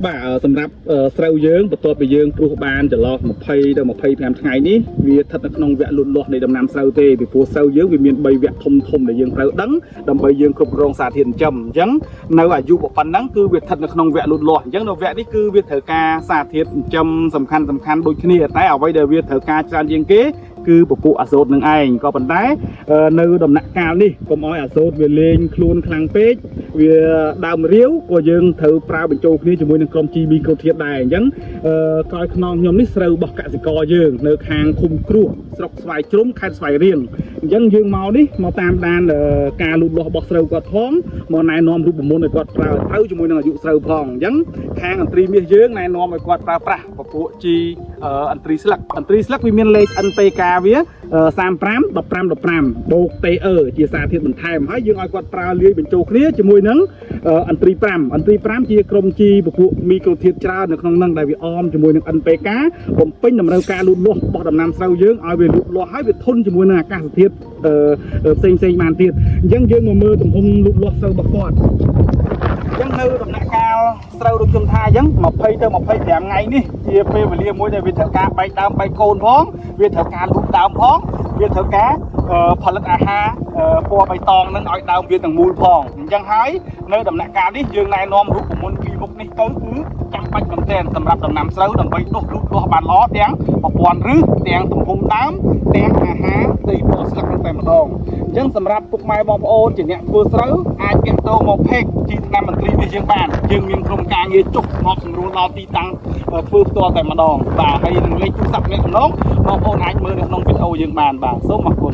បាទសម្រាប់ស្រូវយើងបន្ទាប់ពីយើងព្រោះបានចន្លោះ20ទៅ25ថ្ងៃនេះវាស្ថិតនៅក្នុងវគ្គលូតលាស់នៃដំណាំស្រូវទេពីព្រោះស្រូវយើងវាមាន3វគ្គធំដែលយើងត្រូវដឹងដើម្បីយើងគ្រប់គ្រងសារធាតុចិញ្ចឹមអញ្ចឹងនៅអាយុប៉ុណ្ណឹងគឺវាស្ថិតនៅក្នុងវគ្គលូតលាស់អញ្ចឹងនៅវគ្គនេះគឺវាត្រូវការសារធាតុចិញ្ចឹមសំខាន់ដូចគ្នាតែអ្វីដែលវាត្រូវការច្រើនជាងគេគឺពពួកអាសូតនឹងឯងក៏ប៉ុន្តែនៅដំណាក់កាលនេះកុំឲ្យអាសូតវាលេងខ្លួនខ្លាំងពេកវាដើមរាវក៏យើងត្រូវប្រើបញ្ចូលគ្នាជាមួយនឹងក្រុមជីមីក្រូធាតុដែរអញ្ចឹងក្រោយខ្នងខ្ញុំនេះស្រូវរបស់កសិករយើងនៅខាងឃុំគ្រោះស្រុកស្វាយជ្រុំខេត្តស្វាយរៀងអញ្ចឹងយើងមកនេះមកតាមដានការលូតលាស់របស់ស្រូវគាត់ផងមកណែនាំរូបមន្តឲ្យគាត់ប្រើត្រូវជាមួយនឹងអាយុស្រូវផងអញ្ចឹងខាងអន្ត្រីមាសយើងណែនាំឲ្យគាត់ប្រើប្រាស់ពពួកជីអន្ត្រីស្លឹកវាមានលេខ NPK វា35 15 បូក TE ជាសារធាតុបន្ថែមហើយយើងឲ្យគាត់ប្រើលាយបញ្ចូលគ្នាជាមួយនឹងអន្ត្រី5ជាក្រុមជីពពួកមីក្រូធាតុច្រើននៅក្នុងនឹងដែលវាអមជាមួយនឹង NPK បំពេញតម្រូវការលូតលាស់របស់ដំណាំស្រូវយើងឲ្យវាលូតលាស់ហើយវាធន់ជាមួយនឹងអាកាសធាតុផ្សេងបានទៀតអញ្ចឹងយើងមកមើលទំហំលូតលាស់ស្រូវរបស់គាត់អញ្ចឹងនៅដំណាក់កាលស្រូវដូចខ្ញុំថាអញ្ចឹង20ទៅ25ថ្ងៃនេះជាពេលវេលាមួយដែលវាត្រូវការបែកដើមបែកកូនផងវាត្រូវការលូតដើមផងវាត្រូវការផលិតអាហារពណ៌បៃតងនឹងឲ្យដើមវាទាំងមូលផងអញ្ចឹងហើយនៅដំណាក់កាលនេះយើងណែនាំរូបមន្តពីមុខនេះទៅគឺចាំបាច់មែនទែនសម្រាប់ដំណាំស្រូវដើម្បីដុះលូតលាស់បានល្អទាំងប្រព័ន្ធឫសទាំងទំហំដើមទាំងអាហារផ្ទៃពណ៌ស្លឹកនឹងតែម្ដងអញ្ចឹងសម្រាប់ពុកម៉ែបងប្អូនជាអ្នកធ្វើស្រូវអាចទាក់ទងមកពេកជីថ្នាំមន្ត្រីនេះយើងបានយើងមានក្រុមការងារចុះមកសម្រួលដល់ទីតាំងធ្វើផ្ទាល់តែម្ដងបាទហើយនឹងលេខទូរស័ព្ទអ្នកម្ដងបងប្អូនអាចមើលនៅក្នុងវីដេអូយើងបានបាទសូមអរគុណ